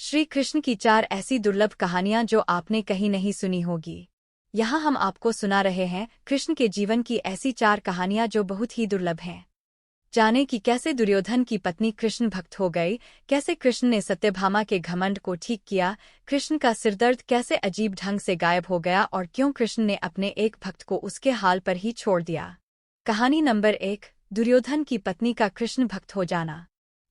श्री कृष्ण की 4 ऐसी दुर्लभ कहानियां जो आपने कहीं नहीं सुनी होगी। यहाँ हम आपको सुना रहे हैं कृष्ण के जीवन की ऐसी 4 कहानियां जो बहुत ही दुर्लभ हैं। जाने कि कैसे दुर्योधन की पत्नी कृष्ण भक्त हो गई, कैसे कृष्ण ने सत्यभामा के घमंड को ठीक किया, कृष्ण का सिरदर्द कैसे अजीब ढंग से गायब हो गया और क्यों कृष्ण ने अपने एक भक्त को उसके हाल पर ही छोड़ दिया। कहानी नंबर 1, दुर्योधन की पत्नी का कृष्ण भक्त हो जाना।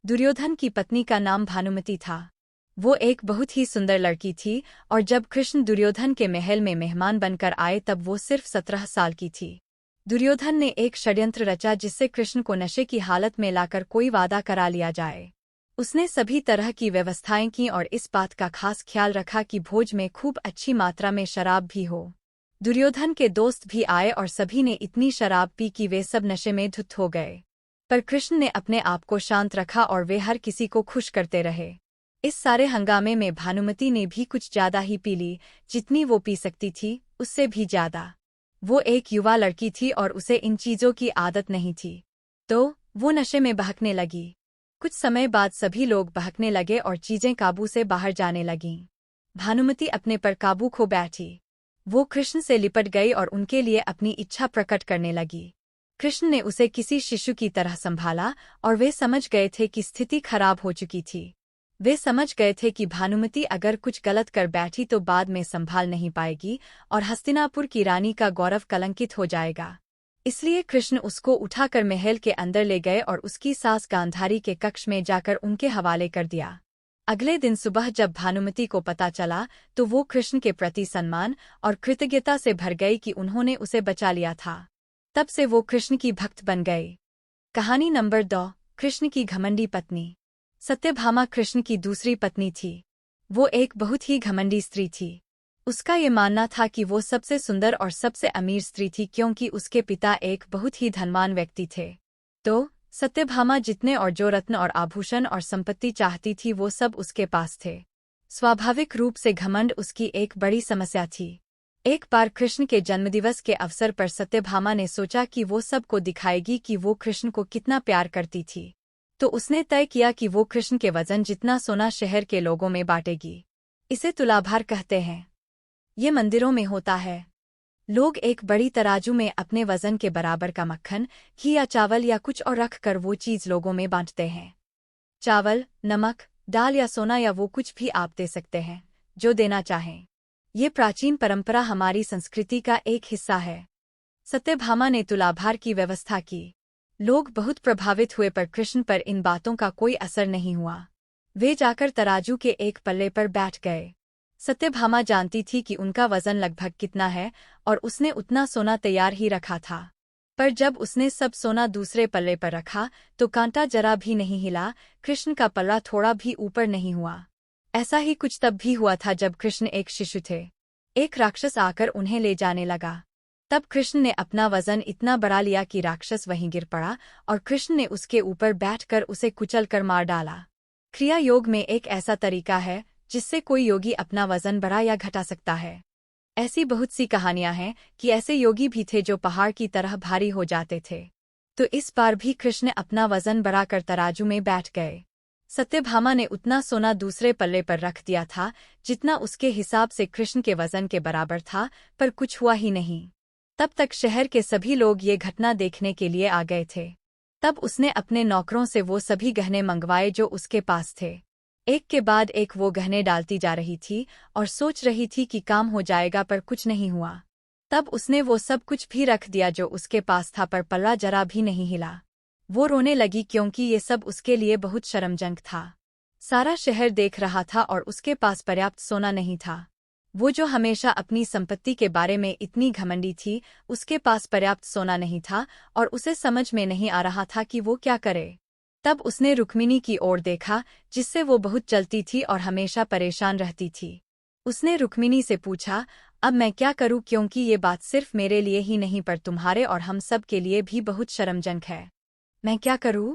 दुर्योधन की पत्नी का नाम भानुमति था। वो एक बहुत ही सुंदर लड़की थी और जब कृष्ण दुर्योधन के महल में मेहमान बनकर आए तब वो सिर्फ 17 साल की थी। दुर्योधन ने एक षड्यंत्र रचा जिससे कृष्ण को नशे की हालत में लाकर कोई वादा करा लिया जाए। उसने सभी तरह की व्यवस्थाएं की और इस बात का खास ख्याल रखा कि भोज में खूब अच्छी मात्रा में शराब भी हो। दुर्योधन के दोस्त भी आए और सभी ने इतनी शराब पी कि वे सब नशे में धुत हो गए। पर कृष्ण ने अपने आप को शांत रखा और वे हर किसी को खुश करते रहे। इस सारे हंगामे में भानुमति ने भी कुछ ज्यादा ही पी ली, जितनी वो पी सकती थी उससे भी ज्यादा। वो एक युवा लड़की थी और उसे इन चीजों की आदत नहीं थी, तो वो नशे में बहकने लगी। कुछ समय बाद सभी लोग बहकने लगे और चीजें काबू से बाहर जाने लगीं। भानुमति अपने पर काबू खो बैठी। वो कृष्ण से लिपट गई और उनके लिए अपनी इच्छा प्रकट करने लगी। कृष्ण ने उसे किसी शिशु की तरह संभाला और वे समझ गए थे कि स्थिति खराब हो चुकी थी। वे समझ गए थे कि भानुमति अगर कुछ गलत कर बैठी तो बाद में संभाल नहीं पाएगी और हस्तिनापुर की रानी का गौरव कलंकित हो जाएगा। इसलिए कृष्ण उसको उठाकर महल के अंदर ले गए और उसकी सास गांधारी के कक्ष में जाकर उनके हवाले कर दिया। अगले दिन सुबह जब भानुमति को पता चला तो वो कृष्ण के प्रति सम्मान और कृतज्ञता से भर गई कि उन्होंने उसे बचा लिया था। तब से वो कृष्ण की भक्त बन गई। कहानी नंबर 2, कृष्ण की घमंडी पत्नी। सत्यभामा कृष्ण की दूसरी पत्नी थी। वो एक बहुत ही घमंडी स्त्री थी। उसका ये मानना था कि वो सबसे सुंदर और सबसे अमीर स्त्री थी क्योंकि उसके पिता एक बहुत ही धनवान व्यक्ति थे। तो सत्यभामा जितने और जो रत्न और आभूषण और संपत्ति चाहती थी वो सब उसके पास थे। स्वाभाविक रूप से घमंड उसकी एक बड़ी समस्या थी। एक बार कृष्ण के जन्मदिवस के अवसर पर सत्यभामा ने सोचा कि वो सबको दिखाएगी कि वो कृष्ण को कितना प्यार करती थी। तो उसने तय किया कि वो कृष्ण के वजन जितना सोना शहर के लोगों में बांटेगी। इसे तुलाभार कहते हैं। ये मंदिरों में होता है। लोग एक बड़ी तराजू में अपने वजन के बराबर का मक्खन, घी या चावल या कुछ और रख कर वो चीज लोगों में बांटते हैं। चावल, नमक, दाल या सोना या वो कुछ भी आप दे सकते हैं, जो देना चाहें। ये प्राचीन परंपरा हमारी संस्कृति का एक हिस्सा है। सत्यभामा ने तुलाभार की व्यवस्था की। लोग बहुत प्रभावित हुए पर कृष्ण पर इन बातों का कोई असर नहीं हुआ। वे जाकर तराजू के एक पल्ले पर बैठ गए। सत्यभामा जानती थी कि उनका वजन लगभग कितना है और उसने उतना सोना तैयार ही रखा था। पर जब उसने सब सोना दूसरे पल्ले पर रखा तो कांटा जरा भी नहीं हिला, कृष्ण का पल्ला थोड़ा भी ऊपर नहीं हुआ। ऐसा ही कुछ तब भी हुआ था जब कृष्ण एक शिशु थे। एक राक्षस आकर उन्हें ले जाने लगा। तब कृष्ण ने अपना वजन इतना बढ़ा लिया कि राक्षस वहीं गिर पड़ा और कृष्ण ने उसके ऊपर बैठकर उसे कुचलकर मार डाला। क्रिया योग में एक ऐसा तरीका है जिससे कोई योगी अपना वजन बढ़ा या घटा सकता है। ऐसी बहुत सी कहानियां हैं कि ऐसे योगी भी थे जो पहाड़ की तरह भारी हो जाते थे। तो इस बार भी कृष्ण अपना वजन बढ़ाकर तराजू में बैठ गए। सत्यभामा ने उतना सोना दूसरे पल्ले पर रख दिया था जितना उसके हिसाब से कृष्ण के वजन के बराबर था, पर कुछ हुआ ही नहीं। तब तक शहर के सभी लोग ये घटना देखने के लिए आ गए थे। तब उसने अपने नौकरों से वो सभी गहने मंगवाए जो उसके पास थे। एक के बाद एक वो गहने डालती जा रही थी और सोच रही थी कि काम हो जाएगा, पर कुछ नहीं हुआ। तब उसने वो सब कुछ भी रख दिया जो उसके पास था, पर पल्ला जरा भी नहीं हिला। वो रोने लगी क्योंकि ये सब उसके लिए बहुत शर्मजनक था। सारा शहर देख रहा था और उसके पास पर्याप्त सोना नहीं था। वो जो हमेशा अपनी संपत्ति के बारे में इतनी घमंडी थी, उसके पास पर्याप्त सोना नहीं था और उसे समझ में नहीं आ रहा था कि वो क्या करे। तब उसने रुक्मिणी की ओर देखा, जिससे वो बहुत जलती थी और हमेशा परेशान रहती थी। उसने रुक्मिणी से पूछा, अब मैं क्या करूं, क्योंकि ये बात सिर्फ मेरे लिए ही नहीं पर तुम्हारे और हम सब के लिए भी बहुत शर्मजनक है। मैं क्या करूं?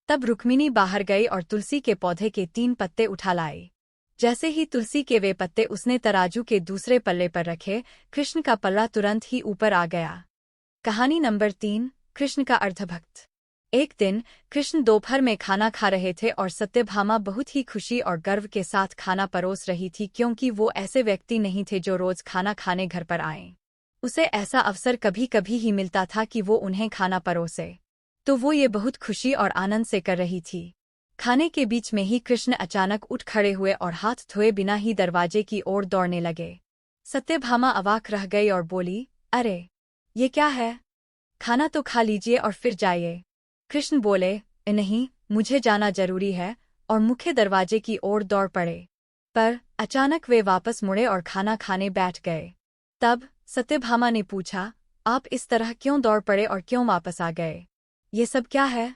तब रुक्मिणी बाहर गई और तुलसी के पौधे के 3 पत्ते उठा लाई। जैसे ही तुलसी के वे पत्ते उसने तराजू के दूसरे पल्ले पर रखे, कृष्ण का पल्ला तुरंत ही ऊपर आ गया। कहानी नंबर 3, कृष्ण का अर्धभक्त। एक दिन कृष्ण दोपहर में खाना खा रहे थे और सत्यभामा बहुत ही खुशी और गर्व के साथ खाना परोस रही थी, क्योंकि वो ऐसे व्यक्ति नहीं थे जो रोज खाना खाने घर पर आएं। उसे ऐसा अवसर कभी कभी ही मिलता था कि वो उन्हें खाना परोसे, तो वो ये बहुत खुशी और आनंद से कर रही थी। खाने के बीच में ही कृष्ण अचानक उठ खड़े हुए और हाथ धोए बिना ही दरवाजे की ओर दौड़ने लगे। सत्यभामा अवाक रह गई और बोली, अरे, ये क्या है? खाना तो खा लीजिए और फिर जाइए। कृष्ण बोले, नहीं, मुझे जाना जरूरी है, और मुख्य दरवाजे की ओर दौड़ पड़े। पर अचानक वे वापस मुड़े और खाना खाने बैठ गए। तब सत्यभामा ने पूछा, आप इस तरह क्यों दौड़ पड़े और क्यों वापस आ गए? ये सब क्या है?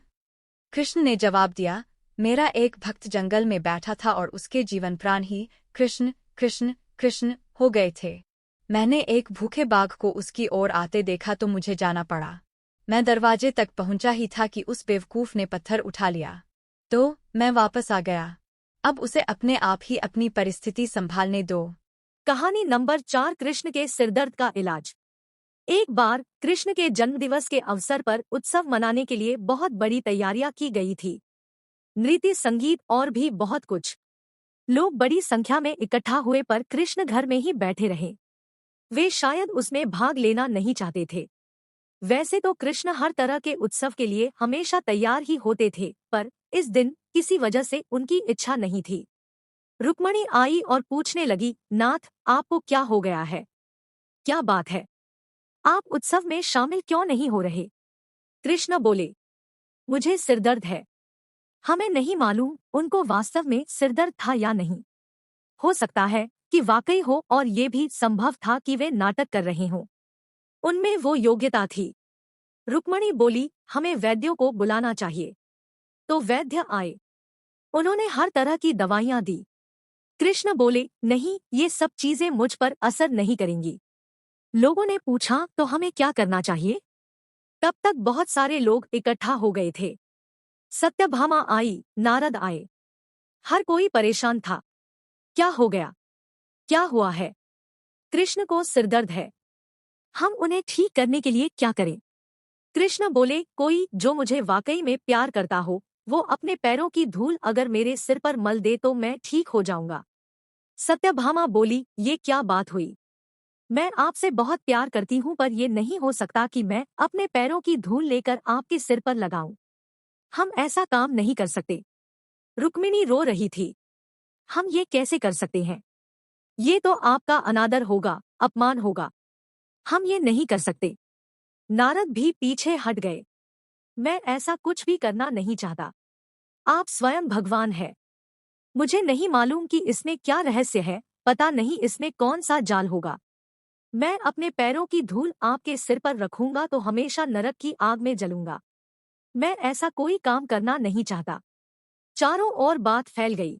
कृष्ण ने जवाब दिया, मेरा एक भक्त जंगल में बैठा था और उसके जीवन प्राण ही कृष्ण कृष्ण कृष्ण हो गए थे। मैंने एक भूखे बाघ को उसकी ओर आते देखा तो मुझे जाना पड़ा। मैं दरवाजे तक पहुंचा ही था कि उस बेवकूफ ने पत्थर उठा लिया, तो मैं वापस आ गया। अब उसे अपने आप ही अपनी परिस्थिति संभालने दो। कहानी नंबर 4, कृष्ण के सिरदर्द का इलाज। एक बार कृष्ण के जन्मदिवस के अवसर पर उत्सव मनाने के लिए बहुत बड़ी तैयारियां की गई थी। नृत्य, संगीत और भी बहुत कुछ। लोग बड़ी संख्या में इकट्ठा हुए पर कृष्ण घर में ही बैठे रहे। वे शायद उसमें भाग लेना नहीं चाहते थे। वैसे तो कृष्ण हर तरह के उत्सव के लिए हमेशा तैयार ही होते थे, पर इस दिन किसी वजह से उनकी इच्छा नहीं थी। रुक्मणी आई और पूछने लगी, नाथ, आपको क्या हो गया है? क्या बात है? आप उत्सव में शामिल क्यों नहीं हो रहे? कृष्ण बोले, मुझे सिरदर्द है। हमें नहीं मालूम उनको वास्तव में सिरदर्द था या नहीं। हो सकता है कि वाकई हो, और ये भी संभव था कि वे नाटक कर रहे हों। उनमें वो योग्यता थी। रुक्मणी बोली, हमें वैद्यों को बुलाना चाहिए। तो वैद्य आए। उन्होंने हर तरह की दवाइयां दी। कृष्ण बोले, नहीं, ये सब चीजें मुझ पर असर नहीं करेंगी। लोगों ने पूछा, तो हमें क्या करना चाहिए? तब तक बहुत सारे लोग इकट्ठा हो गए थे। सत्यभामा आई, नारद आए। हर कोई परेशान था। क्या हो गया? क्या हुआ है? कृष्ण को सिरदर्द है। हम उन्हें ठीक करने के लिए क्या करें? कृष्ण बोले, कोई जो मुझे वाकई में प्यार करता हो, वो अपने पैरों की धूल अगर मेरे सिर पर मल दे तो मैं ठीक हो जाऊंगा। सत्यभामा बोली, ये क्या बात हुई? मैं आपसे बहुत प्यार करती हूँ, पर यह नहीं हो सकता कि मैं अपने पैरों की धूल लेकर आपके सिर पर लगाऊं। हम ऐसा काम नहीं कर सकते। रुक्मिणी रो रही थी। हम ये कैसे कर सकते हैं? ये तो आपका अनादर होगा, अपमान होगा। हम ये नहीं कर सकते। नारद भी पीछे हट गए। मैं ऐसा कुछ भी करना नहीं चाहता। आप स्वयं भगवान हैं। मुझे नहीं मालूम कि इसमें क्या रहस्य है, पता नहीं इसमें कौन सा जाल होगा। मैं अपने पैरों की धूल आपके सिर पर रखूंगा तो हमेशा नरक की आग में जलूंगा। मैं ऐसा कोई काम करना नहीं चाहता। चारों ओर बात फैल गई।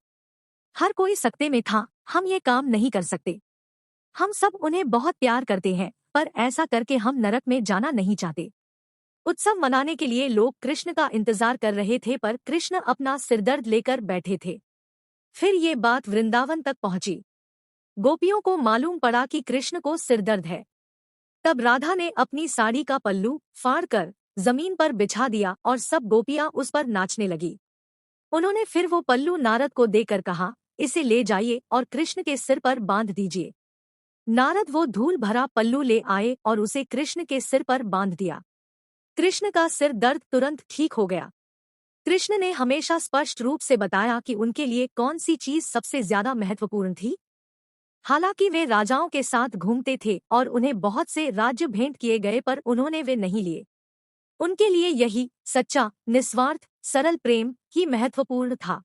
हर कोई सकते में था, हम ये काम नहीं कर सकते। हम सब उन्हें बहुत प्यार करते हैं, पर ऐसा करके हम नरक में जाना नहीं चाहते। उत्सव मनाने के लिए लोग कृष्ण का इंतजार कर रहे थे, पर कृष्ण अपना सिरदर्द लेकर बैठे थे। फिर ये बात वृंदावन तक पहुंची। गोपियों को मालूम पड़ा कि कृष्ण को सिरदर्द है। तब राधा ने अपनी साड़ी का पल्लू फाड़कर जमीन पर बिछा दिया और सब गोपियां उस पर नाचने लगी। उन्होंने फिर वो पल्लू नारद को देकर कहा, इसे ले जाइए और कृष्ण के सिर पर बांध दीजिए। नारद वो धूल भरा पल्लू ले आए और उसे कृष्ण के सिर पर बांध दिया। कृष्ण का सिर दर्द तुरंत ठीक हो गया। कृष्ण ने हमेशा स्पष्ट रूप से बताया कि उनके लिए कौन सी चीज सबसे ज्यादा महत्वपूर्ण थी। हालांकि वे राजाओं के साथ घूमते थे और उन्हें बहुत से राज्य भेंट किए गए, पर उन्होंने वे नहीं लिए। उनके लिए यही सच्चा, निस्वार्थ, सरल प्रेम ही महत्वपूर्ण था।